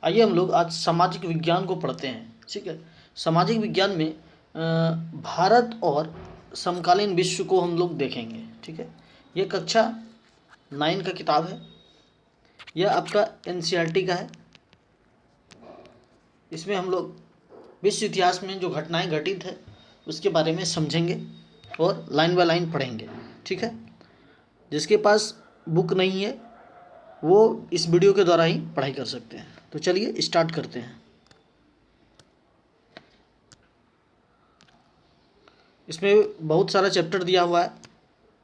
आइए हम लोग आज सामाजिक विज्ञान को पढ़ते हैं। ठीक है, सामाजिक विज्ञान में भारत और समकालीन विश्व को हम लोग देखेंगे। ठीक है, ये कक्षा 9 का किताब है, यह आपका एनसीईआरटी का है। इसमें हम लोग विश्व इतिहास में जो घटनाएं घटित है उसके बारे में समझेंगे और लाइन बाय लाइन पढ़ेंगे। ठीक है, जिसके पास बुक नहीं है वो इस वीडियो के द्वारा ही पढ़ाई कर सकते हैं। तो चलिए स्टार्ट करते हैं। इसमें बहुत सारा चैप्टर दिया हुआ है।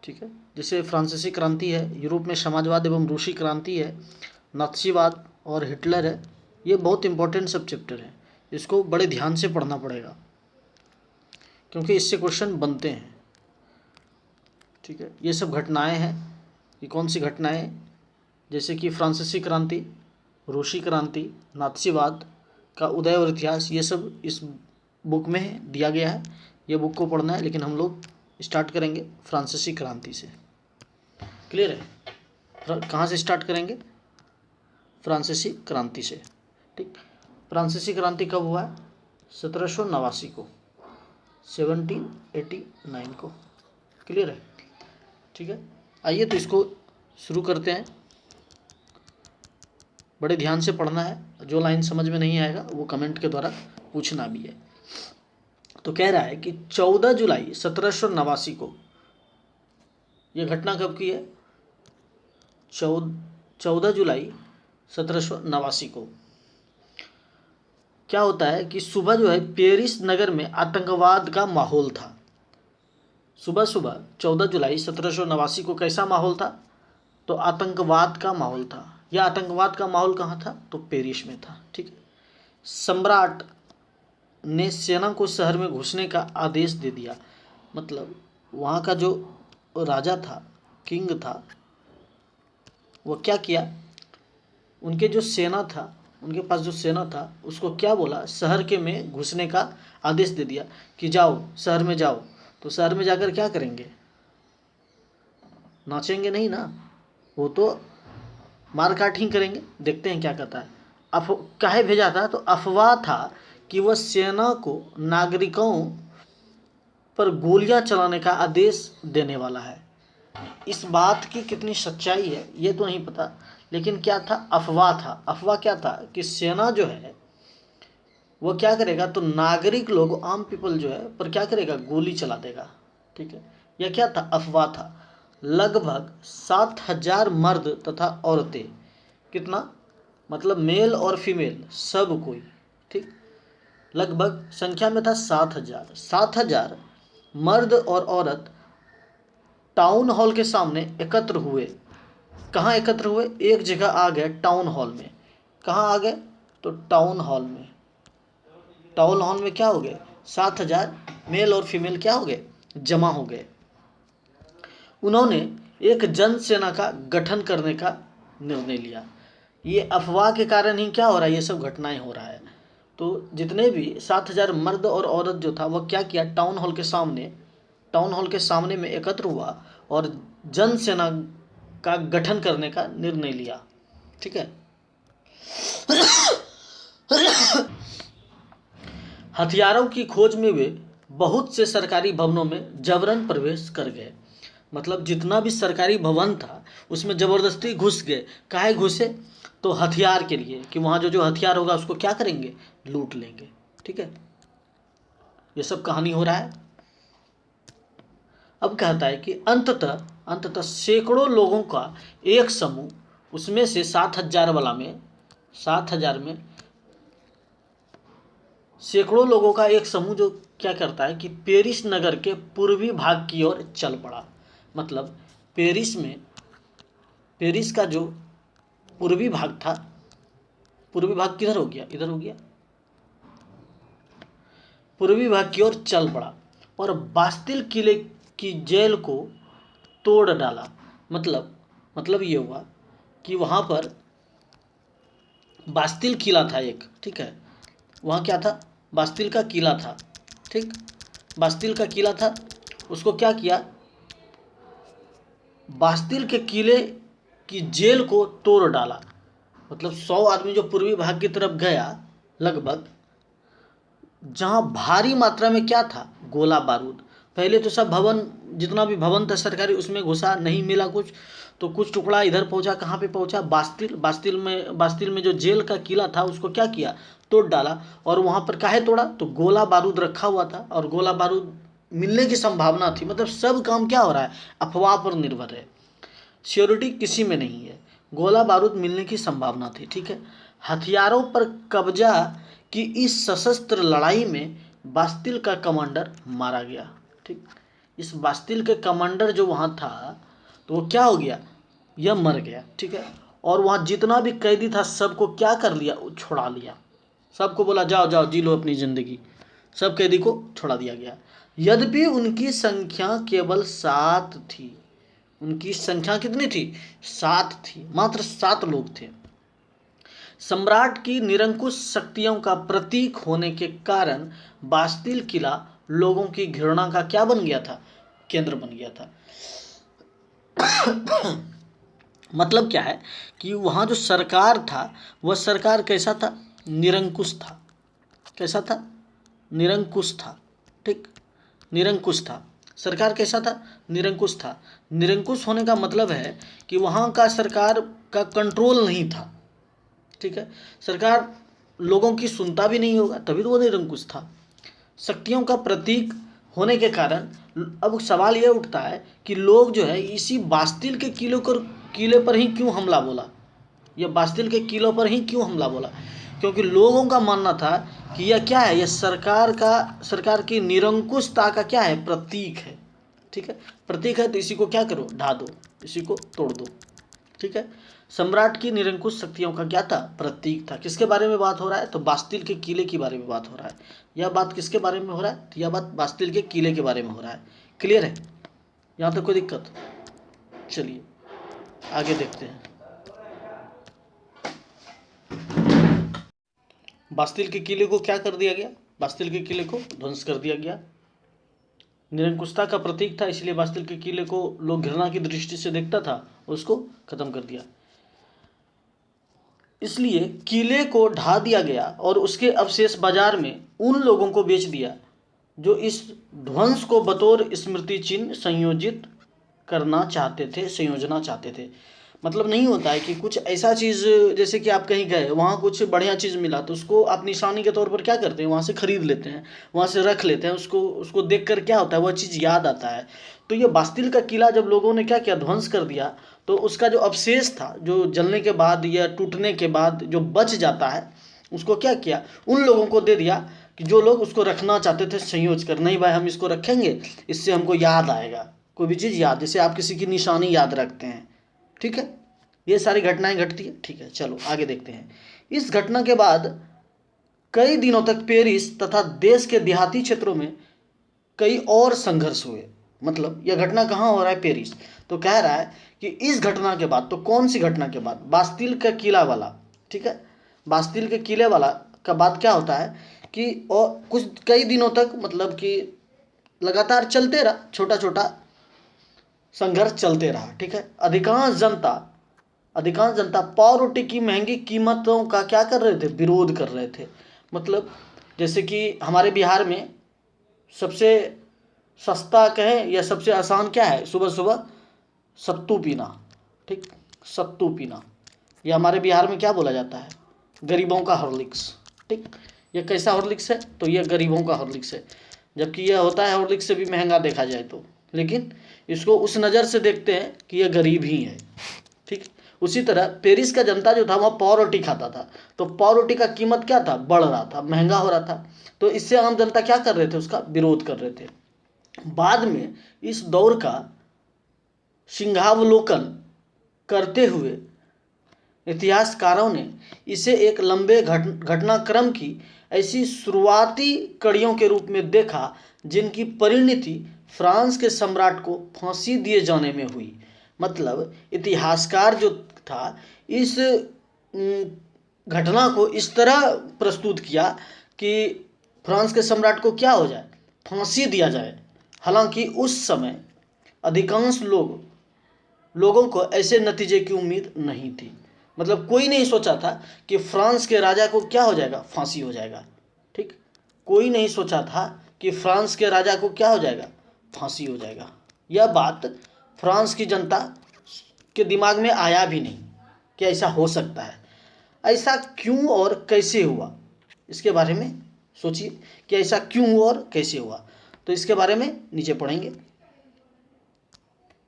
ठीक है, जैसे फ्रांसीसी क्रांति है, यूरोप में समाजवाद एवं रूसी क्रांति है, नात्सीवाद और हिटलर है। ये बहुत इंपॉर्टेंट सब चैप्टर हैं, इसको बड़े ध्यान से पढ़ना पड़ेगा क्योंकि इससे क्वेश्चन बनते हैं। ठीक है, ये सब घटनाएं हैं। ये कौन सी घटनाएं? जैसे कि फ्रांसीसी क्रांति, रूसी क्रांति, नात्सीवाद का उदय और इतिहास, ये सब इस बुक में दिया गया है। ये बुक को पढ़ना है, लेकिन हम लोग स्टार्ट करेंगे फ्रांसीसी क्रांति से। क्लियर है? कहाँ से स्टार्ट करेंगे? फ्रांसीसी क्रांति से। ठीक, फ्रांसीसी क्रांति कब हुआ है? 1789 को, 1789 को। क्लियर है? ठीक है, आइए तो इसको शुरू करते हैं। बड़े ध्यान से पढ़ना है, जो लाइन समझ में नहीं आएगा वो कमेंट के द्वारा पूछना भी है। तो कह रहा है कि 14 जुलाई 1789 को, यह घटना कब की है? 14 जुलाई 1789 को। क्या होता है कि सुबह जो है पेरिस नगर में आतंकवाद का माहौल था। सुबह सुबह 14 जुलाई 1789 को कैसा माहौल था? तो आतंकवाद का माहौल था। यह आतंकवाद का माहौल कहाँ था? तो पेरिस में था। ठीक है, सम्राट ने सेना को शहर में घुसने का आदेश दे दिया। मतलब वहाँ का जो राजा था, किंग था, वो क्या किया? उनके जो सेना था, उनके पास जो सेना था उसको क्या बोला? शहर के में घुसने का आदेश दे दिया कि जाओ शहर में जाओ। तो शहर में जाकर क्या करेंगे? नाचेंगे नहीं ना, वो तो मारकाट ही करेंगे। देखते हैं क्या कहता है। काहे भेजा था? तो अफवाह था कि वह सेना को नागरिकों पर गोलियां चलाने का आदेश देने वाला है। इस बात की कितनी सच्चाई है ये तो नहीं पता, लेकिन क्या था? अफवाह था। अफवाह क्या था? कि सेना जो है वो क्या करेगा? तो नागरिक लोग, आम पीपल जो है पर क्या करेगा? गोली चला देगा। ठीक है, यह क्या था? अफवाह था। लगभग 7000 मर्द तथा औरतें, कितना? मतलब मेल और फीमेल सब कोई, ठीक, लगभग संख्या में था 7000। 7000 मर्द और औरत टाउन हॉल के सामने एकत्र हुए। कहाँ एकत्र हुए? एक जगह आ गए, टाउन हॉल में। कहाँ आ गए? तो टाउन हॉल में। टाउन हॉल में क्या हो गए? 7000 मेल और फीमेल क्या हो गए? जमा हो गए। उन्होंने एक जन सेना का गठन करने का निर्णय लिया। ये अफवाह के कारण ही क्या हो रहा है? ये सब घटनाएं हो रहा है। तो जितने भी 7000 मर्द और औरत जो था वह क्या किया? टाउन हॉल के सामने में एकत्र हुआ और जन सेना का गठन करने का निर्णय लिया। ठीक है, हथियारों की खोज में वे बहुत से सरकारी भवनों में जबरन प्रवेश कर गए। मतलब जितना भी सरकारी भवन था उसमें जबरदस्ती घुस गए। काहे घुसे? तो हथियार के लिए, कि वहाँ जो जो हथियार होगा उसको क्या करेंगे? लूट लेंगे। ठीक है, ये सब कहानी हो रहा है। अब कहता है कि अंततः सैकड़ों लोगों का एक समूह, उसमें से 7000 वाला में, 7000 में सैकड़ों लोगों का एक समूह जो क्या करता है कि पेरिस नगर के पूर्वी भाग की ओर चल पड़ा। मतलब पेरिस का जो पूर्वी भाग था, पूर्वी भाग किधर हो गया? इधर हो गया। पूर्वी भाग की ओर चल पड़ा और बास्तिल किले की जेल को तोड़ डाला। मतलब ये हुआ कि वहाँ पर बास्तिल किला था एक। ठीक है, वहाँ क्या था? बास्तिल का किला था। ठीक, बास्तिल का किला था, उसको क्या किया? बास्तिल के किले की जेल को तोड़ डाला। मतलब 100 आदमी जो पूर्वी भाग की तरफ गया लगभग, जहाँ भारी मात्रा में क्या था, गोला बारूद। पहले तो सब भवन, जितना भी भवन था सरकारी उसमें घुसा, नहीं मिला कुछ, तो कुछ टुकड़ा इधर पहुंचा, कहाँ पे पहुंचा, बास्तिल। बास्तिल में जो जेल का किला था उसको क्या किया, तोड़ डाला। और वहाँ पर काहे तोड़ा, तो गोला बारूद रखा हुआ था और गोला बारूद मिलने की संभावना थी। मतलब सब काम क्या हो रहा है, अफवाह पर निर्भर है, श्योरिटी किसी में नहीं है। गोला बारूद मिलने की संभावना थी, ठीक है। हथियारों पर कब्जा की इस सशस्त्र लड़ाई में बास्तिल का कमांडर मारा गया, ठीक। इस बास्तिल के कमांडर जो वहाँ था, तो वो क्या हो गया, यह मर गया, ठीक है। और वहाँ जितना भी कैदी था सबको क्या कर लिया, छुड़ा लिया। सबको बोला जाओ जाओ जी लो अपनी ज़िंदगी, सब कैदी को छोड़ा दिया गया। यद्यपि उनकी संख्या केवल 7 थी। उनकी संख्या कितनी थी, 7 थी, मात्र 7 लोग थे। सम्राट की निरंकुश शक्तियों का प्रतीक होने के कारण बास्तिल किला लोगों की घृणा का क्या बन गया था, केंद्र बन गया था। मतलब क्या है कि वहाँ जो सरकार था वह सरकार कैसा था, निरंकुश था। कैसा था, निरंकुश था, ठीक। निरंकुश था, सरकार कैसा था, निरंकुश था। निरंकुश होने का मतलब है कि वहाँ का सरकार का कंट्रोल नहीं था, ठीक है। सरकार लोगों की सुनता भी नहीं होगा, तभी तो वो निरंकुश था। शक्तियों का प्रतीक होने के कारण अब सवाल यह उठता है कि लोग जो है इसी बास्तिल के किले पर ही क्यों हमला बोला, यह बास्तिल के किलों पर ही क्यों हमला बोला, क्योंकि लोगों का मानना था कि यह क्या है, यह सरकार की निरंकुशता का क्या है, प्रतीक है, ठीक है। प्रतीक है तो इसी को क्या करो, ढा दो, इसी को तोड़ दो, ठीक है। सम्राट की निरंकुश शक्तियों का क्या था, प्रतीक था। किसके बारे में बात हो रहा है, तो बास्तिल के किले के बारे में बात हो रहा है। यह बात किसके बारे में हो रहा है, तो यह बात बास्तिल के किले के बारे में हो रहा है। क्लियर है, यहाँ तक कोई दिक्कत, चलिए आगे देखते हैं। बास्तिल के किले को क्या कर दिया गया, बास्तिल के किले को ध्वंस कर दिया गया। निरंकुशता का प्रतीक था, इसलिए बास्तिल के किले को लोग घृणा की दृष्टि से देखता था, उसको खत्म कर दिया। इसलिए किले को ढा दिया गया और उसके अवशेष बाजार में उन लोगों को बेच दिया जो इस ध्वंस को बतौर स्मृति चिन्ह संयोजना चाहते थे। मतलब नहीं होता है कि कुछ ऐसा चीज़, जैसे कि आप कहीं गए, वहाँ कुछ बढ़िया चीज़ मिला तो उसको आप निशानी के तौर पर क्या करते हैं, वहाँ से ख़रीद लेते हैं, वहाँ से रख लेते हैं, उसको देख कर क्या होता है, वह चीज़ याद आता है। तो ये बास्तिल का किला जब लोगों ने क्या किया, ध्वंस कर दिया, तो उसका जो अवशेष था, जो जलने के बाद या टूटने के बाद जो बच जाता है, उसको क्या किया, उन लोगों को दे दिया कि जो लोग उसको रखना चाहते थे संयोज कर, नहीं भाई हम इसको रखेंगे, इससे हमको याद आएगा, कोई भी चीज़ याद, जैसे आप किसी की निशानी याद रखते हैं, ठीक है। ये सारी घटनाएं घटती है, ठीक है। चलो आगे देखते हैं। इस घटना के बाद कई दिनों तक पेरिस तथा देश के देहाती क्षेत्रों में कई और संघर्ष हुए। मतलब यह घटना कहाँ हो रहा है, पेरिस। तो कह रहा है कि इस घटना के बाद, तो कौन सी घटना के बाद, बास्तिल का किला वाला, ठीक है। बास्तिल के किले वाला का बात क्या होता है कि और कुछ कई दिनों तक, मतलब कि लगातार चलते रहा, छोटा छोटा संघर्ष चलते रहा, ठीक है। अधिकांश जनता पाव रोटी की महंगी कीमतों का क्या कर रहे थे, विरोध कर रहे थे। मतलब जैसे कि हमारे बिहार में सबसे सस्ता कहें या सबसे आसान क्या है, सुबह सुबह सत्तू पीना, ठीक। सत्तू पीना, ये हमारे बिहार में क्या बोला जाता है, गरीबों का हॉर्लिक्स, ठीक। ये कैसा हॉर्लिक्स है, तो ये गरीबों का हॉर्लिक्स है, जबकि यह होता है हॉर्लिक्स से भी महंगा देखा जाए तो, लेकिन इसको उस नज़र से देखते हैं कि यह गरीब ही है, ठीक। उसी तरह पेरिस का जनता जो था वह पाव रोटी खाता था, तो पाव रोटी का कीमत क्या था, बढ़ रहा था, महंगा हो रहा था, तो इससे आम जनता क्या कर रहे थे, उसका विरोध कर रहे थे। बाद में इस दौर का सिंहावलोकन करते हुए इतिहासकारों ने इसे एक लंबे घटनाक्रम की ऐसी शुरुआती कड़ियों के रूप में देखा जिनकी परिणति फ्रांस के सम्राट को फांसी दिए जाने में हुई। मतलब इतिहासकार जो था इस घटना को इस तरह प्रस्तुत किया कि फ्रांस के सम्राट को क्या हो जाए, फांसी दिया जाए। हालांकि उस समय अधिकांश लोगों को ऐसे नतीजे की उम्मीद नहीं थी। मतलब कोई नहीं सोचा था कि फ्रांस के राजा को क्या हो जाएगा, फांसी हो जाएगा। ठीक, कोई नहीं सोचा था कि फ्रांस के राजा को क्या हो जाएगा, फांसी हो जाएगा। यह बात फ्रांस की जनता के दिमाग में आया भी नहीं कि ऐसा हो सकता है। ऐसा क्यों और कैसे हुआ, इसके बारे में सोचिए कि ऐसा क्यों हुआ और कैसे हुआ। तो इसके बारे में नीचे पढ़ेंगे।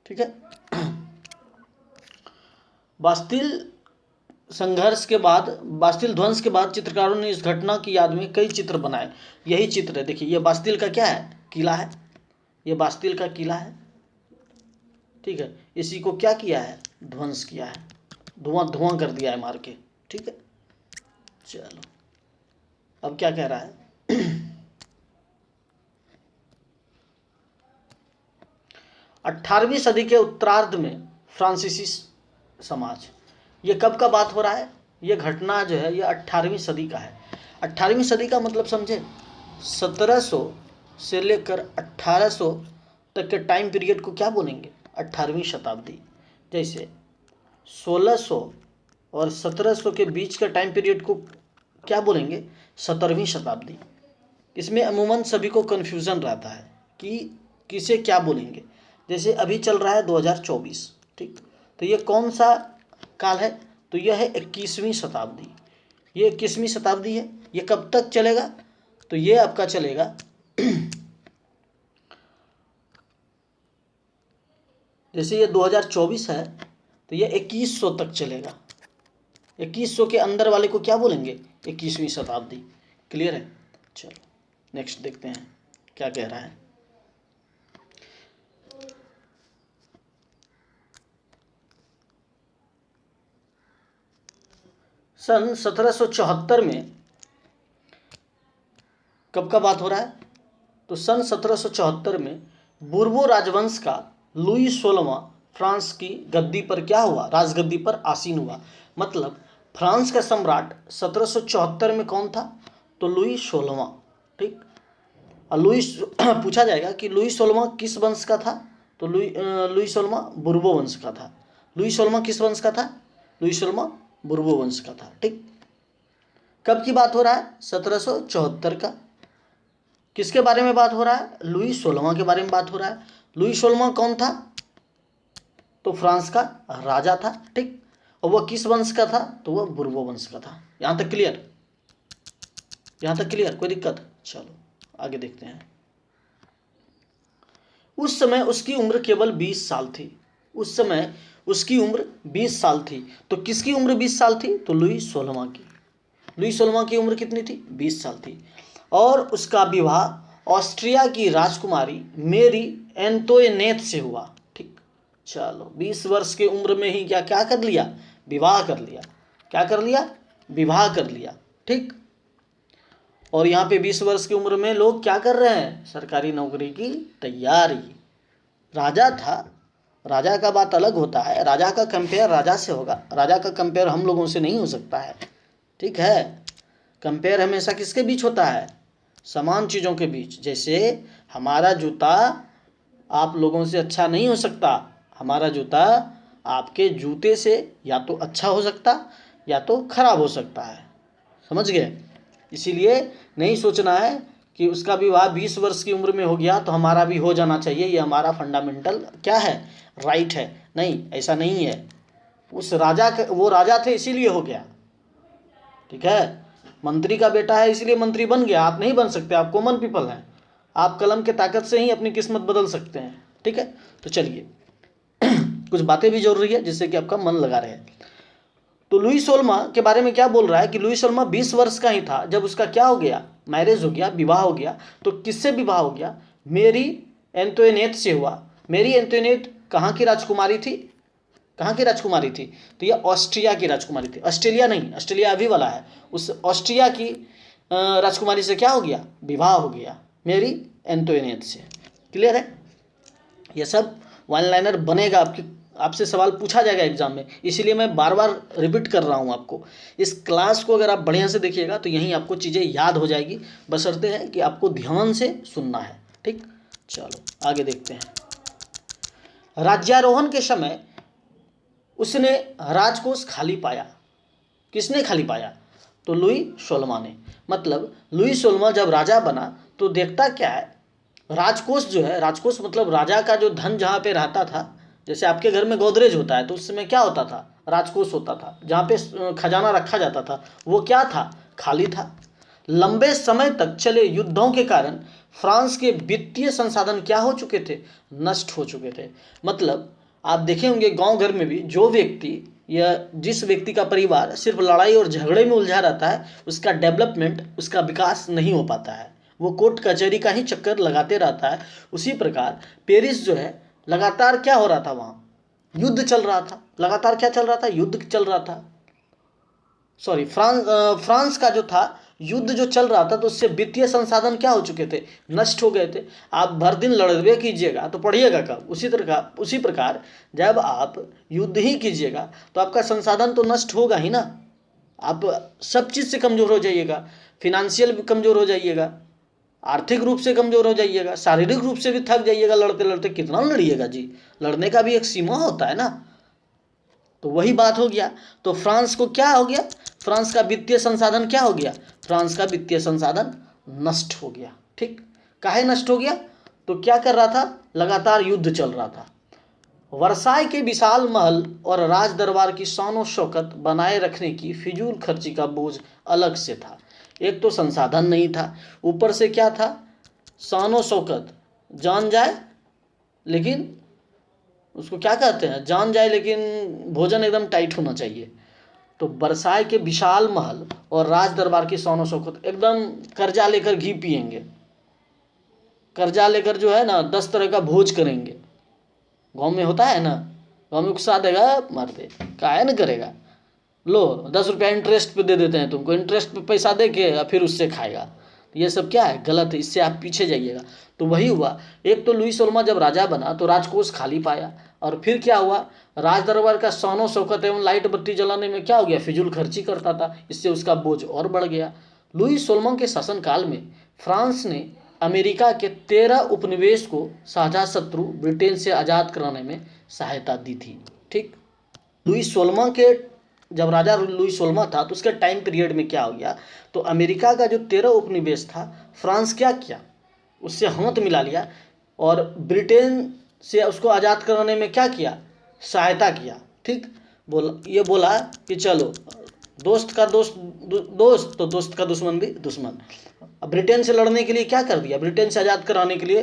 ठीक है। बास्तिल संघर्ष के बाद, बास्तिल ध्वंस के बाद चित्रकारों ने इस घटना की याद में कई चित्र बनाए। यही चित्र है, देखिए ये बास्तिल का क्या है, किला है। ये बास्तिल का किला है। ठीक है, इसी को क्या किया है, ध्वंस किया है, धुआं धुआं कर दिया है मार के। ठीक है, चलो अब क्या कह रहा है। 18वीं सदी के उत्तरार्ध में फ्रांसीसी समाज, ये कब का बात हो रहा है, ये घटना जो है ये 18वीं सदी का है। 18वीं सदी का मतलब समझे, 1700 से लेकर 1800 तक के टाइम पीरियड को क्या बोलेंगे, 18वीं शताब्दी। जैसे 1600 और 1700 के बीच का टाइम पीरियड को क्या बोलेंगे, 17वीं शताब्दी। इसमें अमूमन सभी को कन्फ्यूज़न रहता है कि किसे क्या बोलेंगे। जैसे अभी चल रहा है 2024, ठीक, तो ये कौन सा काल है, तो यह है 21वीं शताब्दी। ये 21वीं शताब्दी है। ये कब तक चलेगा, तो ये आपका चलेगा जैसे ये 2024 है तो ये 2100 तक चलेगा। 2100 के अंदर वाले को क्या बोलेंगे, 21वीं शताब्दी। क्लियर है। चलो नेक्स्ट देखते हैं क्या कह रहा है। सन 1774 में कब का बात हो रहा है, तो सन 1774 में बुर्बो राजवंश का लुई 16वां फ्रांस की गद्दी पर क्या हुआ, राजगद्दी पर आसीन हुआ। मतलब फ्रांस का सम्राट 1774 में कौन था, तो लुई 16वां। ठीक, और लुई पूछा जाएगा कि लुई 16वां किस वंश का था, तो लुई 16वां बुर्बो वंश का था। लुई 16वां किस वंश का था, लुई 16वां बुर्बो वंश का था। ठीक, कब की बात हो रहा है, 1774 का। किसके बारे में बात हो रहा है, लुई 16वां के बारे में बात हो रहा है। लुई 16वां कौन था, तो फ्रांस का राजा था। ठीक, और वह किस वंश का था, तो वह बुर्बो वंश का था। यहाँ तक क्लियर, यहाँ तक क्लियर, कोई दिक्कत। चलो आगे देखते हैं। उस समय उसकी उम्र केवल 20 साल थी। उस समय उसकी उम्र 20 साल थी। तो किसकी उम्र 20 साल थी, तो लुई 16वां की। लुई 16वां की उम्र कितनी थी, 20 साल थी। और उसका विवाह ऑस्ट्रिया की राजकुमारी मेरी एंतोइनेट से हुआ। ठीक, चलो 20 वर्ष की उम्र में ही क्या क्या कर लिया, विवाह कर लिया। क्या कर लिया, विवाह कर लिया। ठीक, और यहाँ पे 20 वर्ष की उम्र में लोग क्या कर रहे हैं, सरकारी नौकरी की तैयारी। राजा था, राजा का बात अलग होता है। राजा का कंपेयर राजा से होगा, राजा का कंपेयर हम लोगों से नहीं हो सकता है। ठीक है, कंपेयर हमेशा किसके बीच होता है, समान चीज़ों के बीच। जैसे हमारा जूता आप लोगों से अच्छा नहीं हो सकता, हमारा जूता आपके जूते से या तो अच्छा हो सकता या तो खराब हो सकता है। समझ गए। इसीलिए नहीं सोचना है कि उसका विवाह 20 वर्ष की उम्र में हो गया तो हमारा भी हो जाना चाहिए, ये हमारा फंडामेंटल क्या है, राइट है। नहीं, ऐसा नहीं है। उस राजा का, वो राजा थे इसीलिए हो गया। ठीक है, मंत्री का बेटा है इसलिए मंत्री बन गया, आप नहीं बन सकते, आप कॉमन पीपल हैं। आप कलम के ताकत से ही अपनी किस्मत बदल सकते हैं। ठीक है, तो चलिए कुछ बातें भी जरूरी है जिससे कि आपका मन लगा रहे। तो लुई 16वां के बारे में क्या बोल रहा है कि लुई 16वां 20 वर्ष का ही था जब उसका क्या हो गया, मैरिज हो गया, विवाह हो गया। तो किससे विवाह हो गया, मेरी एंतोइनेट से हुआ। मेरी एंतोइनेट कहाँ की राजकुमारी थी, कहाँ की राजकुमारी थी, तो यह ऑस्ट्रिया की राजकुमारी थी। ऑस्ट्रेलिया नहीं, ऑस्ट्रेलिया अभी वाला है। उस ऑस्ट्रिया की राजकुमारी से क्या हो गया, विवाह हो गया मेरी एंतोइनेट से। क्लियर है। यह सब वन लाइनर बनेगा, आपसे सवाल पूछा जाएगा एग्जाम में, इसीलिए मैं बार बार रिपीट कर रहा हूँ आपको। इस क्लास को अगर आप बढ़िया से देखिएगा तो यहीं आपको चीज़ें याद हो जाएगी, बशर्ते है कि आपको ध्यान से सुनना है। ठीक, चलो आगे देखते हैं। राज्यारोहण के समय उसने राजकोष खाली पाया। किसने खाली पाया? तो लुई 16वां ने। मतलब लुई 16वां जब राजा बना तो देखता क्या है, राजकोष जो है, राजकोष मतलब राजा का जो धन जहाँ पे रहता था, जैसे आपके घर में गोदरेज होता है तो उस समय क्या होता था, राजकोष होता था जहाँ पे खजाना रखा जाता था, वो क्या था, खाली था। लंबे समय तक चले युद्धों के कारण फ्रांस के वित्तीय संसाधन क्या हो चुके थे, नष्ट हो चुके थे। मतलब आप देखे होंगे गांव घर में भी जो व्यक्ति या जिस व्यक्ति का परिवार सिर्फ लड़ाई और झगड़े में उलझा रहता है, उसका डेवलपमेंट, उसका विकास नहीं हो पाता है, वो कोर्ट कचहरी का ही चक्कर लगाते रहता है। उसी प्रकार पेरिस जो है, लगातार क्या हो रहा था, वहाँ युद्ध चल रहा था, लगातार क्या चल रहा था, युद्ध चल रहा था। सॉरी, फ्रांस का जो था युद्ध जो चल रहा था, तो उससे वित्तीय संसाधन क्या हो चुके थे, नष्ट हो गए थे। आप भर दिन लड़बे कीजिएगा तो पढ़िएगा कब? उसी प्रकार जब आप युद्ध ही कीजिएगा तो आपका संसाधन तो नष्ट होगा ही ना। आप सब चीज़ से कमज़ोर हो जाइएगा, फिनेंशियल भी कमज़ोर हो जाइएगा, आर्थिक रूप से कमज़ोर हो जाइएगा, शारीरिक रूप से भी थक जाइएगा। लड़ते लड़ते कितना लड़िएगा जी, लड़ने का भी एक सीमा होता है ना। तो वही बात हो गया। तो फ्रांस को क्या हो गया, फ्रांस का वित्तीय संसाधन क्या हो गया, फ्रांस का वित्तीय संसाधन नष्ट हो गया। ठीक, काहे नष्ट हो गया? तो क्या कर रहा था, लगातार युद्ध चल रहा था। वर्साई के विशाल महल और राज दरबार की शान शौकत बनाए रखने की फिजूल खर्ची का बोझ अलग से था। एक तो संसाधन नहीं था, ऊपर से क्या था, शान शौकत, जान जाए लेकिन उसको क्या कहते हैं, जान जाए लेकिन भोजन एकदम टाइट होना चाहिए। तो बरसाए के विशाल महल और राज दरबार की शान शौकत, एकदम कर्जा लेकर घी पिएंगे, कर्जा लेकर जो है ना 10 तरह का भोज करेंगे। गांव में होता है ना, गांव में गुस्सा देगा, मार दे, काहे न करेगा, लो 10 रुपया इंटरेस्ट पे दे देते हैं तुमको, इंटरेस्ट पे पैसा दे के फिर उससे खाएगा। ये सब क्या है, गलत है, इससे आप पीछे जाइएगा। तो वही हुआ, एक तो लुई 16वां जब राजा बना तो राजकोष खाली पाया, और फिर क्या हुआ, राज दरबार का शान शौकत एवं लाइट बत्ती जलाने में क्या हो गया, फिजूल खर्ची करता था, इससे उसका बोझ और बढ़ गया। लुई 16वां के शासनकाल में फ्रांस ने अमेरिका के 13 उपनिवेश को साझा शत्रु ब्रिटेन से आज़ाद कराने में सहायता दी थी। ठीक, लुई 16वां के जब राजा लुई 16वां था तो उसके टाइम पीरियड में क्या हो गया, तो अमेरिका का जो 13 उपनिवेश था, फ्रांस क्या किया, उससे हाथ मिला लिया और ब्रिटेन से उसको आज़ाद कराने में क्या किया, सहायता किया। ठीक, ये बोला कि चलो दोस्त का दोस्त दोस्त तो दोस्त का दुश्मन भी दुश्मन। अब ब्रिटेन से लड़ने के लिए क्या कर दिया, ब्रिटेन से आज़ाद कराने के लिए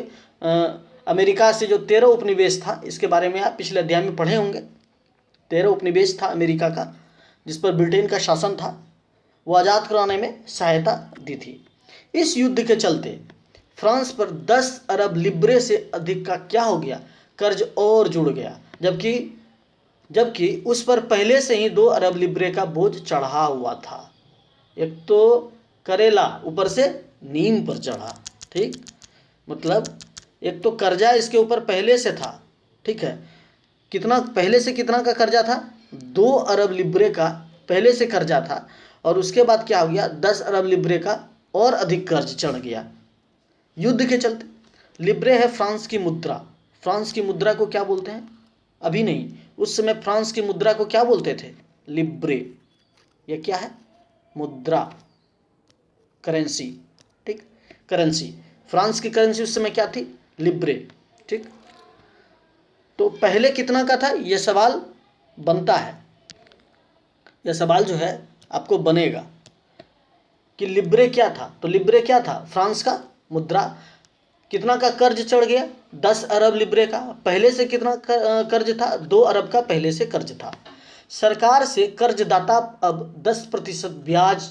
अमेरिका से जो 13 उपनिवेश था, इसके बारे में आप पिछले अध्याय में पढ़े होंगे। 13 उपनिवेश था अमेरिका का जिस पर ब्रिटेन का शासन था, वो आज़ाद कराने में सहायता दी थी। इस युद्ध के चलते फ्रांस पर 10 अरब लिब्रे से अधिक का क्या हो गया, कर्ज और जुड़ गया, जबकि उस पर पहले से ही 2 अरब लिब्रे का बोझ चढ़ा हुआ था। एक तो करेला ऊपर से नीम पर चढ़ा। ठीक, मतलब एक तो कर्जा इसके ऊपर पहले से था। ठीक है, कितना पहले से, कितना का कर्जा था, 2 अरब लिब्रे का पहले से कर्जा था, और उसके बाद क्या हो गया, 10 अरब लिब्रे का और अधिक कर्ज चढ़ गया युद्ध के चलते। लिब्रे है फ्रांस की मुद्रा। फ्रांस की मुद्रा को क्या बोलते हैं, अभी नहीं, उस समय फ्रांस की मुद्रा को क्या बोलते थे, लिब्रे। ये क्या है, मुद्रा, करेंसी। ठीक, करेंसी, फ्रांस की करेंसी उस समय क्या थी, लिब्रे। ठीक, तो पहले कितना का था, यह सवाल बनता है, यह सवाल जो है आपको बनेगा कि लिब्रे क्या था। तो लिब्रे क्या था, फ्रांस का मुद्रा। कितना का कर्ज चढ़ गया, 10 अरब लिब्रे का। पहले से कितना कर्ज था, 2 अरब का पहले से कर्ज था। सरकार से कर्जदाता अब 10% ब्याज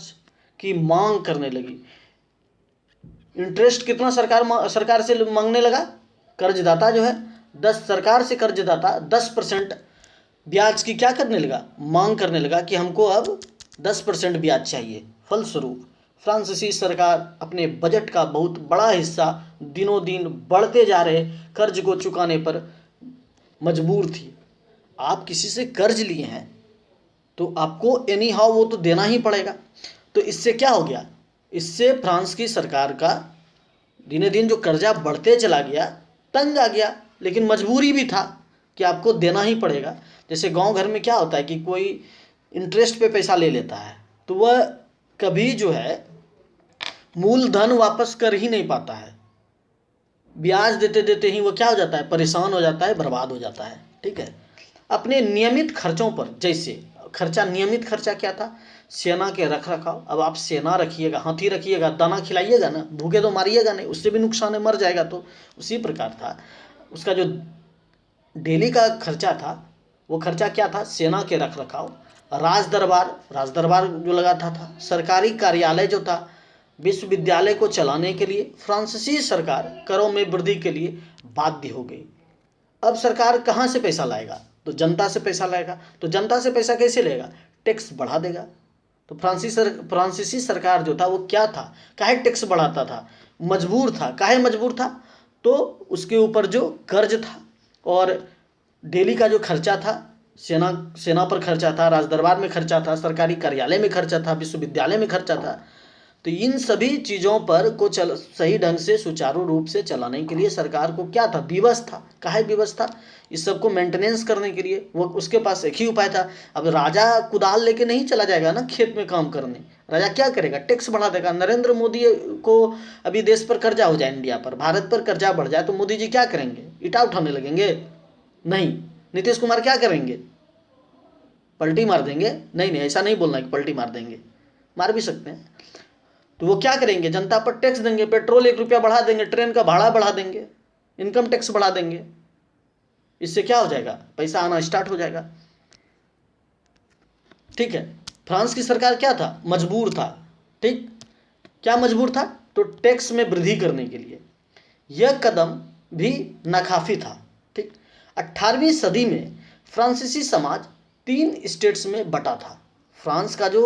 की मांग करने लगी। इंटरेस्ट कितना सरकार से मांगने लगा, कर्जदाता जो है 10, सरकार से कर्जदाता 10% ब्याज की क्या करने लगा, मांग करने लगा कि हमको अब 10% ब्याज चाहिए। फलस्वरूप फ्रांसीसी सरकार अपने बजट का बहुत बड़ा हिस्सा दिनों दिन बढ़ते जा रहे कर्ज को चुकाने पर मजबूर थी। आप किसी से कर्ज लिए हैं तो आपको एनी हाउ वो तो देना ही पड़ेगा। तो इससे क्या हो गया, इससे फ्रांस की सरकार का दिने दिन जो कर्जा बढ़ते चला गया, तंग आ गया, लेकिन मजबूरी भी था कि आपको देना ही पड़ेगा। जैसे गांव घर में क्या होता है कि कोई इंटरेस्ट पे पैसा ले लेता है तो वह कभी जो है मूलधन वापस कर ही नहीं पाता है। ब्याज देते देते ही वो क्या हो जाता है, परेशान हो जाता है, बर्बाद हो जाता है। ठीक है, अपने नियमित खर्चों पर, जैसे खर्चा, नियमित खर्चा क्या था, सेना के रख रखाव। अब आप सेना रखिएगा, हाथी रखिएगा, दाना खिलाइएगा ना, भूखे तो मारिएगा नहीं, उससे भी नुकसान है, मर जाएगा। तो उसी प्रकार था उसका जो डेली का खर्चा था, वो खर्चा क्या था, सेना के रख रखाव, राज दरबार जो लगाता था, सरकारी कार्यालय जो था, विश्वविद्यालय को चलाने के लिए फ्रांसीसी सरकार करों में वृद्धि के लिए बाध्य हो गई। अब सरकार कहाँ से पैसा लाएगा, तो जनता से पैसा लाएगा। तो जनता से पैसा कैसे लेगा, टैक्स बढ़ा देगा। तो फ्रांसीसी सरकार जो था वो क्या था, काहे टैक्स बढ़ाता था, मजबूर था। काहे मजबूर था, तो उसके ऊपर जो कर्ज था और डेली का जो खर्चा था, सेना पर खर्चा था, राजदरबार में खर्चा था, सरकारी कार्यालय में खर्चा था, विश्वविद्यालय में खर्चा था। तो इन सभी चीज़ों पर को सही ढंग से सुचारू रूप से चलाने के लिए सरकार को क्या था, व्यवस्था। काहे व्यवस्था, इस सबको मेंटेनेंस करने के लिए। वो उसके पास एक ही उपाय था। अब राजा कुदाल लेके नहीं चला जाएगा ना खेत में काम करने, राजा क्या करेगा, टैक्स बढ़ा देगा। नरेंद्र मोदी को अभी देश पर कर्जा हो जाए, इंडिया पर, भारत पर कर्जा बढ़ जाए, तो मोदी जी क्या करेंगे, ईटा उठाने लगेंगे? नहीं। नीतीश कुमार क्या करेंगे, पलटी मार देंगे? नहीं, ऐसा नहीं बोलना कि पलटी मार देंगे, मार भी सकते हैं। तो वो क्या करेंगे, जनता पर टैक्स देंगे, पेट्रोल 1 रुपया बढ़ा देंगे, ट्रेन का भाड़ा बढ़ा देंगे, इनकम टैक्स बढ़ा देंगे। इससे क्या हो जाएगा, पैसा आना स्टार्ट हो जाएगा। ठीक है, फ्रांस की सरकार क्या था, मजबूर था। ठीक, क्या मजबूर था, तो टैक्स में वृद्धि करने के लिए। यह कदम भी नाकाफी था। ठीक, 18वीं सदी में फ्रांसीसी समाज 3 स्टेट्स में बटा था। फ्रांस का जो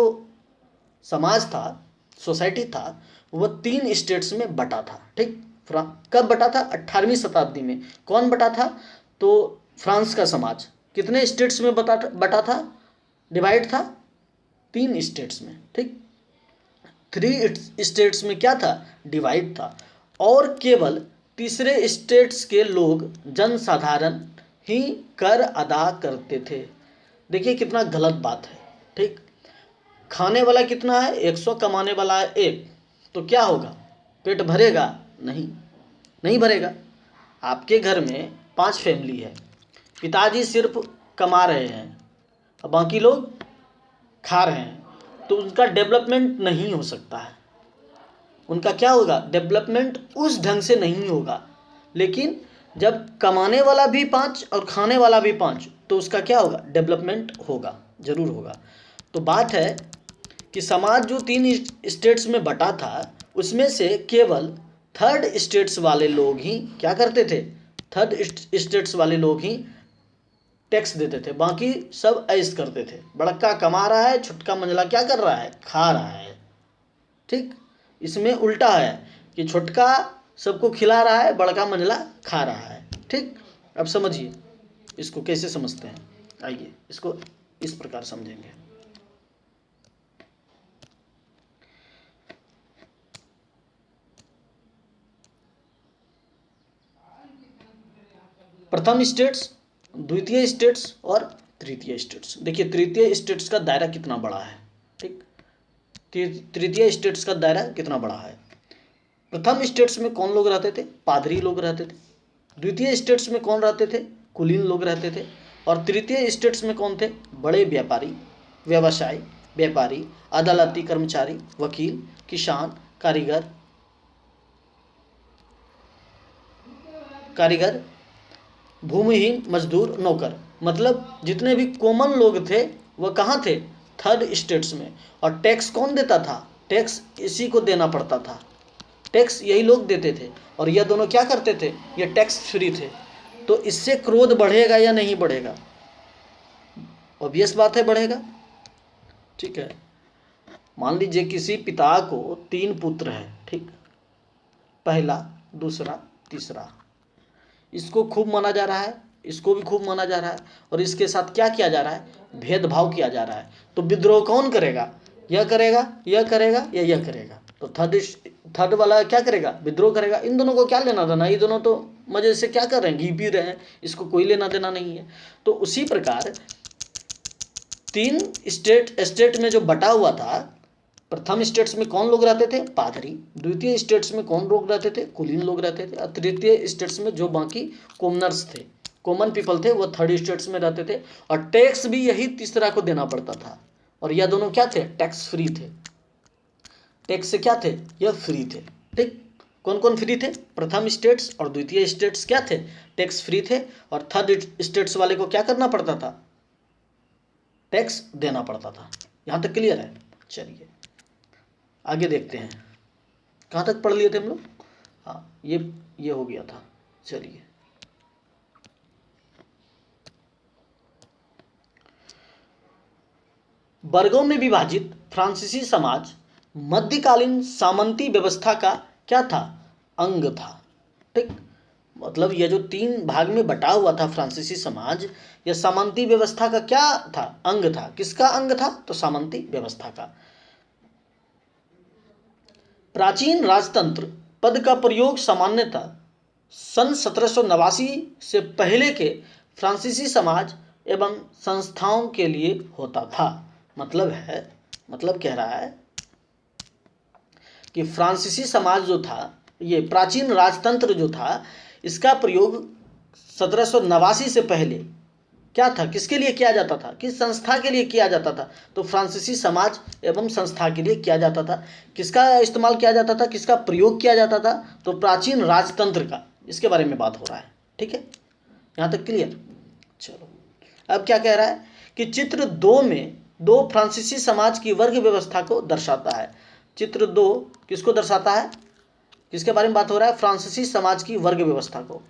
समाज था, सोसाइटी था, वह 3 स्टेट्स में बटा था। ठीक, कब बटा था, 18वीं शताब्दी में। कौन बटा था, तो फ्रांस का समाज कितने स्टेट्स में बटा था, डिवाइड था 3 स्टेट्स में। ठीक, 3 स्टेट्स में क्या था, डिवाइड था। और केवल तीसरे स्टेट्स के लोग, जनसाधारण ही कर अदा करते थे। देखिए कितना गलत बात है। ठीक, खाने वाला कितना है, 100, कमाने वाला है 1, तो क्या होगा, पेट भरेगा? नहीं भरेगा। आपके घर में 5 फैमिली है, पिताजी सिर्फ कमा रहे हैं और बाकी लोग खा रहे हैं, तो उनका डेवलपमेंट नहीं हो सकता है। उनका क्या होगा, डेवलपमेंट उस ढंग से नहीं होगा। लेकिन जब कमाने वाला भी 5 और खाने वाला भी 5, तो उसका क्या होगा, डेवलपमेंट होगा, जरूर होगा। तो बात है कि समाज जो 3 स्टेट्स में बटा था, उसमें से केवल 3rd स्टेट्स वाले लोग ही क्या करते थे, 3rd स्टेट्स वाले लोग ही टैक्स देते थे, बाकी सब ऐश करते थे। बड़का कमा रहा है, छुटका मंझला क्या कर रहा है, खा रहा है। ठीक, इसमें उल्टा है कि छुटका सबको खिला रहा है, बड़का मंझला खा रहा है। ठीक, अब समझिए इसको कैसे समझते हैं, आइए इसको इस प्रकार समझेंगे। प्रथम स्टेट्स, द्वितीय स्टेट्स और तृतीय स्टेट्स। देखिए तृतीय स्टेट्स का दायरा कितना बड़ा है। ठीक, तृतीय स्टेट्स का दायरा कितना बड़ा है। प्रथम स्टेट्स में कौन लोग रहते थे, पादरी लोग रहते थे। द्वितीय स्टेट्स में कौन रहते थे, कुलीन लोग रहते थे। और तृतीय स्टेट्स में कौन थे, बड़े व्यापारी, व्यवसायी, व्यापारी, अदालती कर्मचारी, वकील, किसान, कारीगर, भूमिहीन, मजदूर, नौकर। मतलब जितने भी कॉमन लोग थे वह कहाँ थे, 3rd स्टेट्स में। और टैक्स कौन देता था, टैक्स इसी को देना पड़ता था, टैक्स यही लोग देते थे। और यह दोनों क्या करते थे, ये टैक्स फ्री थे। तो इससे क्रोध बढ़ेगा या नहीं बढ़ेगा, ऑब्वियस बात है बढ़ेगा। ठीक है, मान लीजिए किसी पिता को 3 पुत्र है। ठीक, पहला, दूसरा, तीसरा, इसको खूब माना जा रहा है, इसको भी खूब माना जा रहा है, और इसके साथ क्या किया जा रहा है, भेदभाव किया जा रहा है। तो विद्रोह कौन करेगा, यह करेगा, यह करेगा या यह करेगा। तो थर्ड वाला क्या करेगा, विद्रोह करेगा। इन दोनों को क्या लेना देना, ये दोनों तो मजे से क्या कर रहे हैं, घी पी रहे हैं, इसको कोई लेना देना नहीं है। तो उसी प्रकार तीन स्टेट में जो बटा हुआ था, प्रथम स्टेट्स में कौन लोग रहते थे? पादरी। द्वितीय स्टेट्स में कौन लोग रहते थे? कुलीन लोग रहते थे। और तृतीय स्टेट्स में जो बाकी कॉमनर्स थे, कॉमन पीपल थे, वो थर्ड स्टेट्स में रहते थे। और टैक्स भी यही तीसरा को देना पड़ता था। और यह दोनों क्या थे? टैक्स फ्री थे। टैक्स से क्या थे? यह फ्री थे। ठीक, कौन कौन फ्री थे? प्रथम स्टेट्स और द्वितीय स्टेट्स क्या थे? टैक्स फ्री थे। और थर्ड स्टेट्स वाले को क्या करना पड़ता था? टैक्स देना पड़ता था। यहाँ तक क्लियर है? चलिए आगे देखते हैं। कहाँ तक पढ़ लिए थे हम लोग? हाँ, ये हो गया था। चलिए वर्गों में विभाजित फ्रांसीसी समाज मध्यकालीन सामंती व्यवस्था का क्या था? अंग था। ठीक, मतलब यह जो तीन भाग में बटा हुआ था फ्रांसीसी समाज, यह सामंती व्यवस्था का क्या था? अंग था। किसका अंग था? तो सामंती व्यवस्था का। प्राचीन राजतंत्र पद का प्रयोग सामान्यतः सन 1789 से पहले के फ्रांसीसी समाज एवं संस्थाओं के लिए होता था। मतलब कह रहा है कि फ्रांसीसी समाज जो था, ये प्राचीन राजतंत्र जो था, इसका प्रयोग 1789 से पहले क्या था? किसके लिए किया जाता था? किस संस्था के लिए किया जाता था? तो फ्रांसीसी समाज एवं संस्था के लिए किया जाता था। किसका इस्तेमाल किया जाता था? किसका प्रयोग किया जाता था? तो प्राचीन राजतंत्र का। इसके बारे में बात हो रहा है। ठीक है, यहाँ तक क्लियर? चलो अब क्या कह रहा है कि चित्र 2 में दो फ्रांसीसी समाज की वर्ग व्यवस्था को दर्शाता है। चित्र 2 किसको दर्शाता है? किसके बारे में बात हो रहा है? फ्रांसीसी समाज की वर्ग व्यवस्था को।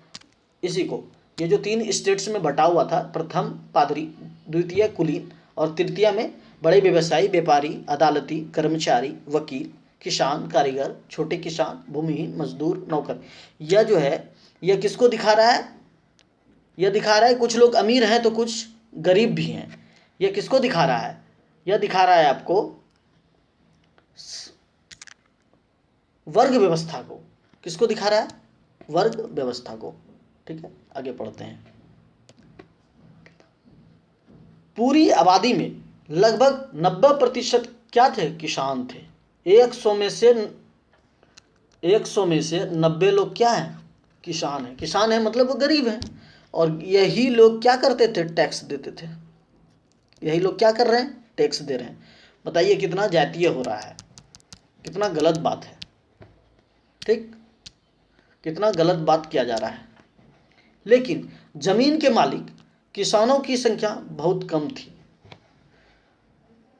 इसी को, ये जो तीन स्टेट्स में बटा हुआ था, प्रथम पादरी, द्वितीय कुलीन और तृतीय में बड़े व्यवसायी, व्यापारी, अदालती, कर्मचारी, वकील, किसान, कारीगर, छोटे किसान, भूमिहीन, मजदूर, नौकर। यह जो है, यह किसको दिखा रहा है? यह दिखा रहा है कुछ लोग अमीर हैं तो कुछ गरीब भी हैं। यह किसको दिखा रहा है? यह दिखा रहा है आपको वर्ग व्यवस्था को। किसको दिखा रहा है? वर्ग व्यवस्था को। ठीक है, आगे पढ़ते हैं। पूरी आबादी में लगभग 90% क्या थे? किसान थे। 100 में से 90 लोग क्या हैं? किसान हैं। किसान है मतलब वो गरीब हैं। और यही लोग क्या करते थे? टैक्स देते थे। यही लोग क्या कर रहे हैं? टैक्स दे रहे हैं। बताइए कितना जातीय हो रहा है, कितना गलत बात है। ठीक, कितना गलत बात किया जा रहा है। लेकिन जमीन के मालिक किसानों की संख्या बहुत कम थी।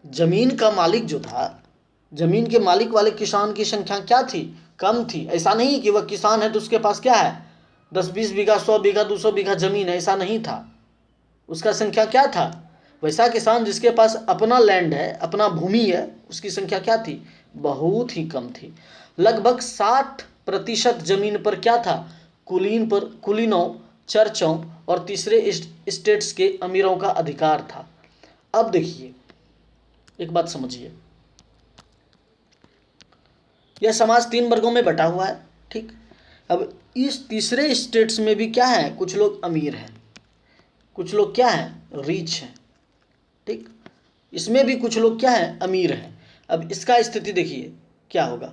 जमीन का मालिक जो था, जमीन के मालिक वाले किसान की संख्या क्या थी? कम थी। ऐसा नहीं कि वह किसान है तो उसके पास क्या है? 10-20 बीघा, 100 बीघा, 200 बीघा जमीन है, ऐसा नहीं था। उसका संख्या क्या था? वैसा किसान जिसके पास अपना लैंड है, अपना भूमि है, उसकी संख्या क्या थी? बहुत ही कम थी। लगभग 60% जमीन पर क्या था? कुलीनों, चर्चों और तीसरे स्टेट्स के अमीरों का अधिकार था। अब देखिए, एक बात समझिए, यह समाज 3 वर्गों में बटा हुआ है। ठीक, अब इस तीसरे स्टेट्स में भी क्या है? कुछ लोग अमीर हैं, कुछ लोग क्या हैं? रिच हैं। ठीक, इसमें भी कुछ लोग क्या हैं? अमीर हैं। अब इसका स्थिति देखिए क्या होगा।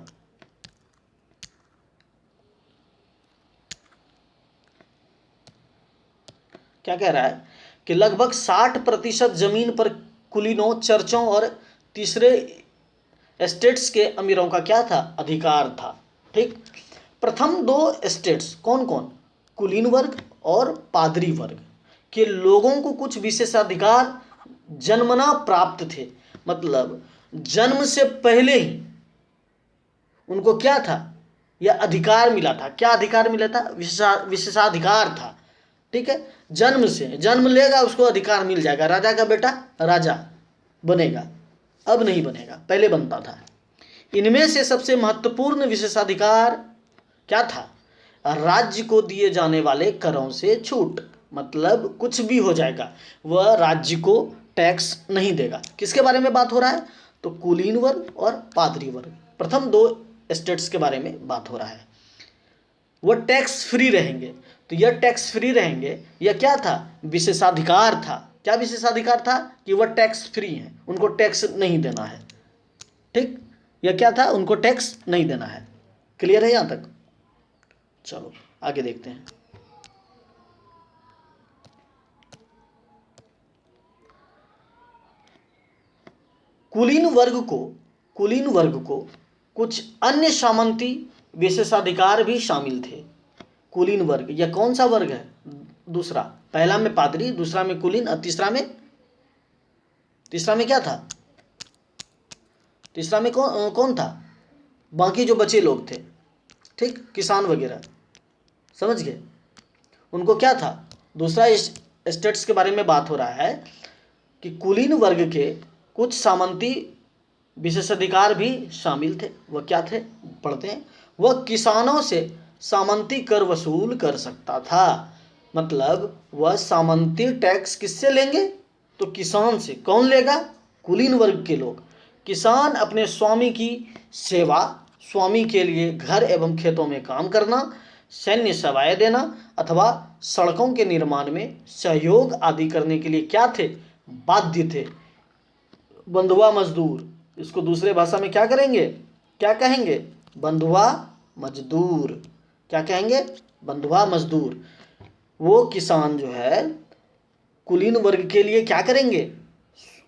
क्या कह रहा है कि लगभग 60% जमीन पर कुलीनों, चर्चों और तीसरे स्टेट्स के अमीरों का क्या था? अधिकार था। ठीक, प्रथम 2 स्टेट्स कौन कौन? कुलीन वर्ग और पादरी वर्ग के लोगों को कुछ विशेषाधिकार जन्मना प्राप्त थे। मतलब जन्म से पहले ही उनको क्या था? यह अधिकार मिला था। क्या अधिकार मिला था? विशेषाधिकार था। ठीक है, जन्म से, जन्म लेगा उसको अधिकार मिल जाएगा। राजा का बेटा राजा बनेगा, अब नहीं बनेगा, पहले बनता था। इनमें से सबसे महत्वपूर्ण विशेषाधिकार क्या था? राज्य को दिए जाने वाले करों से छूट। मतलब कुछ भी हो जाएगा, वह राज्य को टैक्स नहीं देगा। किसके बारे में बात हो रहा है? तो कुलीन वर्ग और पादरी वर्ग, प्रथम 2 स्टेट्स के बारे में बात हो रहा है। वह टैक्स फ्री रहेंगे। तो यह टैक्स फ्री रहेंगे, यह क्या था? विशेषाधिकार था। क्या विशेषाधिकार था कि वह टैक्स फ्री है, उनको टैक्स नहीं देना है। ठीक, यह क्या था, उनको टैक्स नहीं देना है। क्लियर है यहाँ तक? चलो आगे देखते हैं। कुलीन वर्ग को कुछ अन्य सामंती विशेषाधिकार भी शामिल थे। कुलीन वर्ग, यह कौन सा वर्ग है? दूसरा, पहला में पादरी, दूसरा में कुलीन, और तीसरा में क्या था? तीसरा में कौन था? बाकी जो बचे लोग थे, ठीक, किसान वगैरह, समझ गए? उनको क्या था? दूसरा स्टेट्स के बारे में बात हो रहा है कि कुलीन वर्ग के कुछ सामंती विशेषाधिकार भी शामिल थे। वह क्या थे? पढ़ते हैं। वह किसानों से सामंती कर वसूल कर सकता था। मतलब वह सामंती टैक्स किससे लेंगे? तो किसान से। कौन लेगा? कुलीन वर्ग के लोग। किसान अपने स्वामी की सेवा, स्वामी के लिए घर एवं खेतों में काम करना, सैन्य सेवाएं देना अथवा सड़कों के निर्माण में सहयोग आदि करने के लिए क्या थे? बाध्य थे। बंधुआ मजदूर, इसको दूसरे भाषा में क्या करेंगे? क्या कहेंगे? बंधुआ मजदूर। क्या कहेंगे? बंधुआ मजदूर। वो किसान जो है कुलीन वर्ग के लिए क्या करेंगे?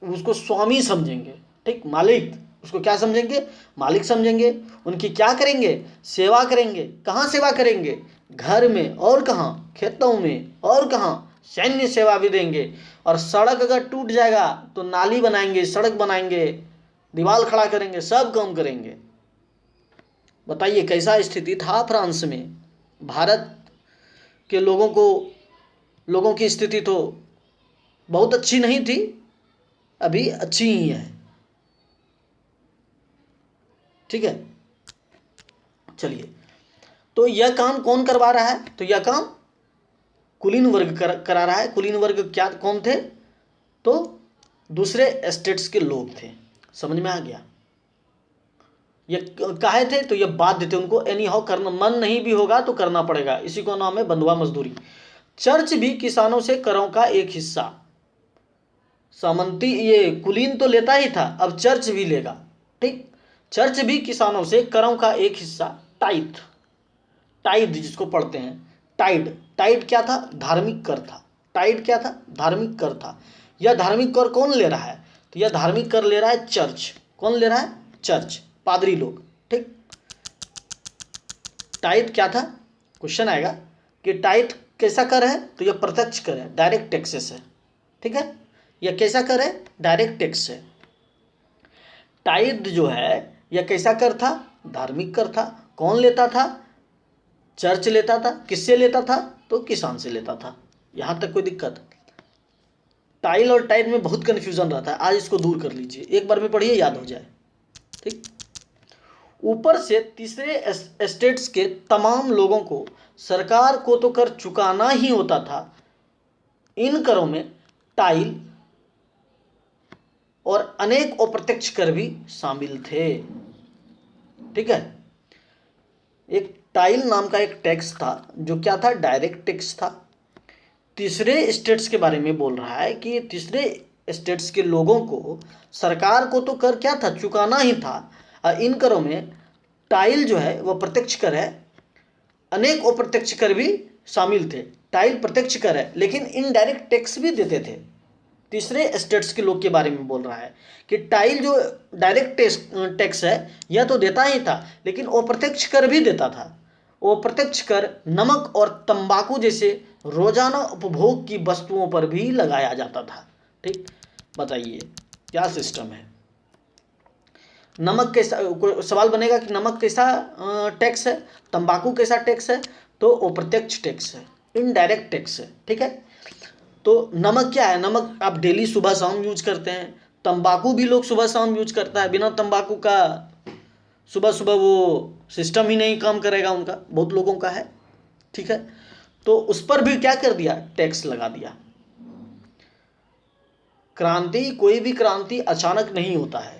उसको स्वामी समझेंगे, ठीक, मालिक। उसको क्या समझेंगे? मालिक समझेंगे। उनकी क्या करेंगे? सेवा करेंगे। कहाँ सेवा करेंगे? घर में। और कहाँ? खेतों में। और कहाँ? सैन्य सेवा भी देंगे। और सड़क अगर टूट जाएगा तो नाली बनाएंगे, सड़क बनाएंगे, दीवार खड़ा करेंगे, सब काम करेंगे। बताइए कैसा स्थिति था फ्रांस में? भारत के लोगों की स्थिति तो बहुत अच्छी नहीं थी, अभी अच्छी ही है। ठीक है, चलिए। तो यह काम कौन करवा रहा है? तो यह काम कुलीन वर्ग करा रहा है। कुलीन वर्ग क्या कौन थे? तो दूसरे स्टेट्स के लोग थे। समझ में आ गया? ये काहे थे? तो ये बाध्य थे, उनको एनी हाउ करना, मन नहीं भी होगा तो करना पड़ेगा। इसी को नाम है बंधुआ मजदूरी। चर्च भी किसानों से करों का एक हिस्सा, सामंती ये कुलीन तो लेता ही था, अब चर्च भी लेगा। ठीक, चर्च भी किसानों से करों का एक हिस्सा, टाइथ, टाइड जिसको पढ़ते हैं, टाइड। टाइड क्या था? धार्मिक कर था। टाइड क्या था? धार्मिक कर था। यह धार्मिक कर कौन ले रहा है? तो यह धार्मिक कर ले रहा है चर्च। कौन ले रहा है? चर्च, पादरी लोग। ठीक, टाइट क्या था? क्वेश्चन आएगा कि टाइट कैसा कर है? तो यह प्रत्यक्ष कर है, डायरेक्ट टैक्सेस है। ठीक है, यह कैसा कर है? डायरेक्ट टैक्स है। टाइट जो है यह कैसा कर था? धार्मिक कर था। कौन लेता था? चर्च लेता था। किससे लेता था? तो किसान से लेता था। यहां तक कोई दिक्कत? टाइल और टाइट में बहुत कंफ्यूजन रहता है, आज इसको दूर कर लीजिए, एक बार में पढ़िए, याद हो जाए। ठीक, ऊपर से तीसरे स्टेट्स के तमाम लोगों को सरकार को तो कर चुकाना ही होता था। इन करों में टाइल और अनेक अप्रत्यक्ष कर भी शामिल थे। ठीक है, एक टाइल नाम का एक टैक्स था जो क्या था? डायरेक्ट टैक्स था। तीसरे स्टेट्स के बारे में बोल रहा है कि तीसरे स्टेट्स के लोगों को सरकार को तो कर क्या था? चुकाना ही था। इन करों में टाइल जो है वह प्रत्यक्ष कर है, अनेक अप्रत्यक्ष कर भी शामिल थे। टाइल प्रत्यक्ष कर है लेकिन इनडायरेक्ट टैक्स भी देते थे। तीसरे स्टेट्स के लोग के बारे में बोल रहा है कि टाइल जो डायरेक्ट टैक्स है यह तो देता ही था लेकिन अप्रत्यक्ष कर भी देता था। अप्रत्यक्ष कर नमक और तंबाकू जैसे रोजाना उपभोग की वस्तुओं पर भी लगाया जाता था। ठीक, बताइए क्या सिस्टम है? नमक कैसा, कोई सवाल बनेगा कि नमक कैसा टैक्स है, तंबाकू कैसा टैक्स है? तो अप्रत्यक्ष टैक्स है, इनडायरेक्ट टैक्स है। ठीक है, तो नमक क्या है? नमक आप डेली सुबह शाम यूज करते हैं। तंबाकू भी लोग सुबह शाम यूज करता है, बिना तंबाकू का सुबह सुबह वो सिस्टम ही नहीं काम करेगा उनका, बहुत लोगों का है। ठीक है, तो उस पर भी क्या कर दिया? टैक्स लगा दिया। क्रांति, कोई भी क्रांति अचानक नहीं होता है,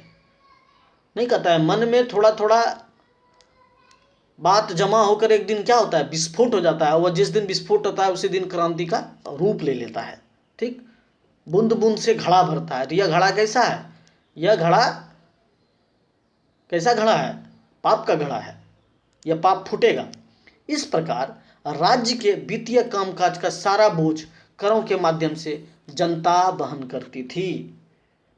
नहीं कहता है, मन में थोड़ा थोड़ा बात जमा होकर एक दिन क्या होता है? विस्फोट हो जाता है। वह जिस दिन विस्फोट होता है उसी दिन क्रांति का रूप ले लेता है। ठीक, बूंद बूंद से घड़ा भरता है। तो यह घड़ा कैसा है? यह घड़ा कैसा घड़ा है? पाप का घड़ा है। यह पाप फूटेगा। इस प्रकार राज्य के वित्तीय कामकाज का सारा बोझ करों के माध्यम से जनता वहन करती थी।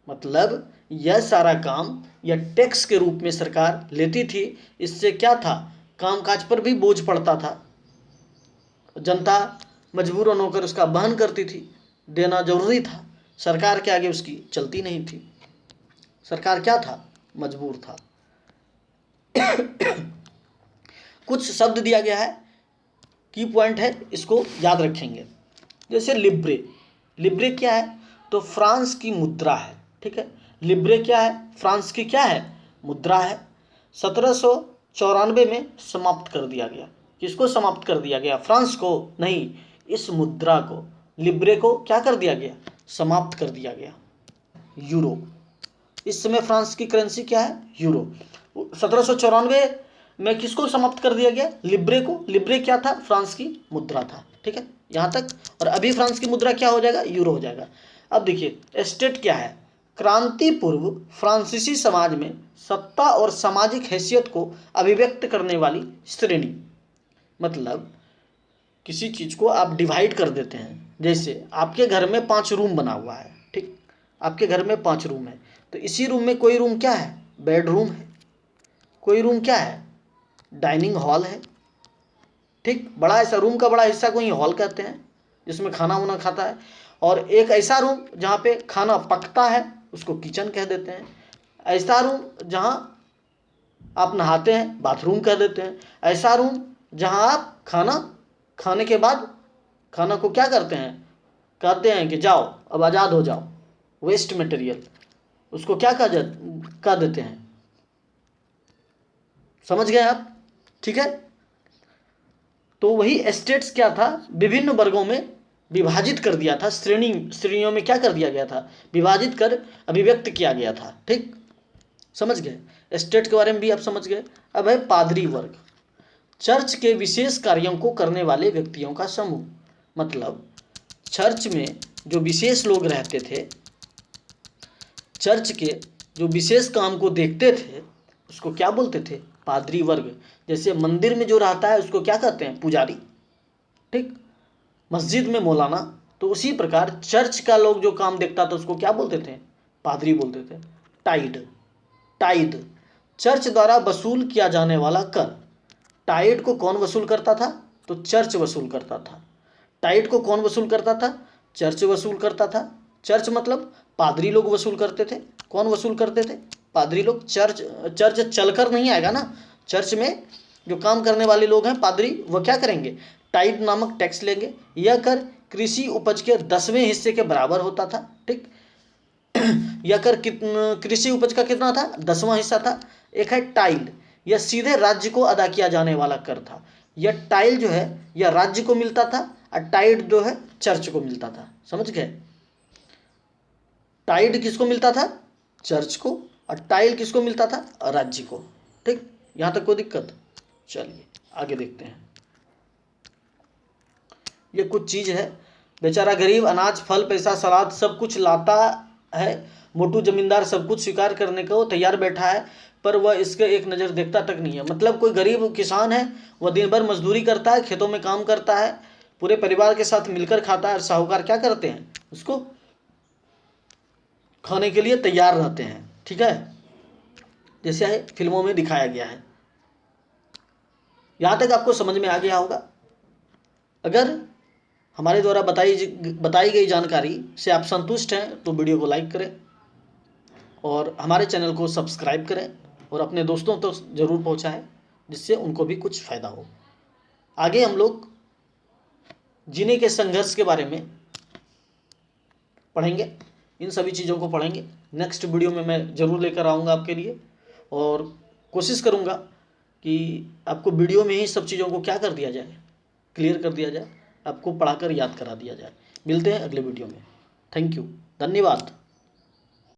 मतलब यह सारा काम यह टैक्स के रूप में सरकार लेती थी। इससे क्या था? कामकाज पर भी बोझ पड़ता था, जनता मजबूरन होकर उसका वहन करती थी, देना जरूरी था। सरकार के आगे उसकी चलती नहीं थी। सरकार क्या था? मजबूर था। कुछ शब्द दिया गया है, की पॉइंट है, इसको याद रखेंगे। जैसे लिब्रे। लिब्रे क्या है? तो फ्रांस की मुद्रा है। ठीक है, लिब्रे क्या है? फ्रांस की क्या है? मुद्रा है। 1794 में समाप्त कर दिया गया। किसको समाप्त कर दिया गया? फ्रांस को नहीं, इस मुद्रा को, लिब्रे को क्या कर दिया गया? समाप्त कर दिया गया। यूरो। इस समय फ्रांस की करेंसी क्या है? यूरो। 1794 में किसको समाप्त कर दिया गया? लिब्रे को। लिब्रे क्या था? फ्रांस की मुद्रा था। ठीक है, यहाँ तक। और अभी फ्रांस की मुद्रा क्या हो जाएगा? यूरो हो जाएगा। अब देखिए स्टेट क्या है? क्रांति पूर्व फ्रांसीसी समाज में सत्ता और सामाजिक हैसियत को अभिव्यक्त करने वाली श्रेणी। मतलब किसी चीज़ को आप डिवाइड कर देते हैं। जैसे आपके घर में 5 रूम बना हुआ है। ठीक, आपके घर में 5 रूम है, तो इसी रूम में कोई रूम क्या है? बेडरूम है। कोई रूम क्या है? डाइनिंग हॉल है। ठीक, बड़ा ऐसा रूम का बड़ा हिस्सा कोई हॉल कहते हैं, जिसमें खाना वाना खाता है। और एक ऐसा रूम जहाँ पे खाना पकता है, उसको किचन कह देते हैं। ऐसा रूम जहाँ आप नहाते हैं, बाथरूम कह देते हैं। ऐसा रूम जहाँ आप खाना खाने के बाद खाना को क्या करते हैं? कहते हैं कि जाओ अब आज़ाद हो जाओ, वेस्ट मटेरियल, उसको क्या कह देते हैं? समझ गए आप? ठीक है, तो वही एस्टेट्स क्या था? विभिन्न वर्गों में विभाजित कर दिया था। श्रेणियों में क्या कर दिया गया था? विभाजित कर अभिव्यक्त किया गया था। ठीक, समझ गए? एस्टेट के बारे में भी आप समझ गए। अब है पादरी वर्ग। चर्च के विशेष कार्यों को करने वाले व्यक्तियों का समूह। मतलब चर्च में जो विशेष लोग रहते थे, चर्च के जो विशेष काम को देखते थे, उसको क्या बोलते थे? पादरी वर्ग। जैसे मंदिर में जो रहता है उसको क्या कहते हैं? पुजारी। ठीक, मस्जिद में मौलाना। तो उसी प्रकार चर्च का लोग जो काम देखता था उसको क्या बोलते थे? पादरी बोलते थे। टाइड। टाइड चर्च द्वारा वसूल किया जाने वाला कर। टाइड को कौन वसूल करता था? तो चर्च वसूल करता था। टाइड को कौन वसूल करता था? चर्च वसूल करता था। चर्च मतलब पादरी लोग वसूल करते थे। कौन वसूल करते थे? पादरी लोग। चर्च चलकर नहीं आएगा ना। चर्च में जो काम करने वाले लोग हैं, पादरी, वो क्या करेंगे? टाइड नामक टैक्स लेंगे। यह कर कृषि उपज के 10वें हिस्से के बराबर होता था। ठीक, यह कर कृषि उपज का कितना था? 10वां हिस्सा था। एक है टाइल, यह सीधे राज्य को अदा किया जाने वाला कर था। यह टाइल जो है यह राज्य को मिलता था, और टाइड जो है चर्च को मिलता था। समझ गए? टाइड किसको मिलता था? चर्च को। और टाइल किसको मिलता था? राज्य को। ठीक, यहाँ तक कोई दिक्कत? चलिए आगे देखते हैं। ये कुछ चीज़ है। बेचारा गरीब अनाज, फल, पैसा, सलाद सब कुछ लाता है। मोटू जमींदार सब कुछ स्वीकार करने को तैयार बैठा है, पर वह इसके एक नज़र देखता तक नहीं है। मतलब कोई गरीब किसान है, वह दिन भर मजदूरी करता है, खेतों में काम करता है, पूरे परिवार के साथ मिलकर खाता है, और साहूकार क्या करते हैं? उसको खाने के लिए तैयार रहते हैं। ठीक है, जैसे फिल्मों में दिखाया गया है। यहाँ तक आपको समझ में आ गया होगा। अगर हमारे द्वारा बताई गई जानकारी से आप संतुष्ट हैं तो वीडियो को लाइक करें, और हमारे चैनल को सब्सक्राइब करें, और अपने दोस्तों तक तो ज़रूर पहुंचाएं, जिससे उनको भी कुछ फ़ायदा हो। आगे हम लोग जीने के संघर्ष के बारे में पढ़ेंगे। इन सभी चीज़ों को पढ़ेंगे। नेक्स्ट वीडियो में मैं ज़रूर लेकर आऊँगा आपके लिए, और कोशिश करूँगा कि आपको वीडियो में ही सब चीज़ों को क्या कर दिया जाए? क्लियर कर दिया जाए, आपको पढ़ाकर याद करा दिया जाए। मिलते हैं अगले वीडियो में। थैंक यू, धन्यवाद।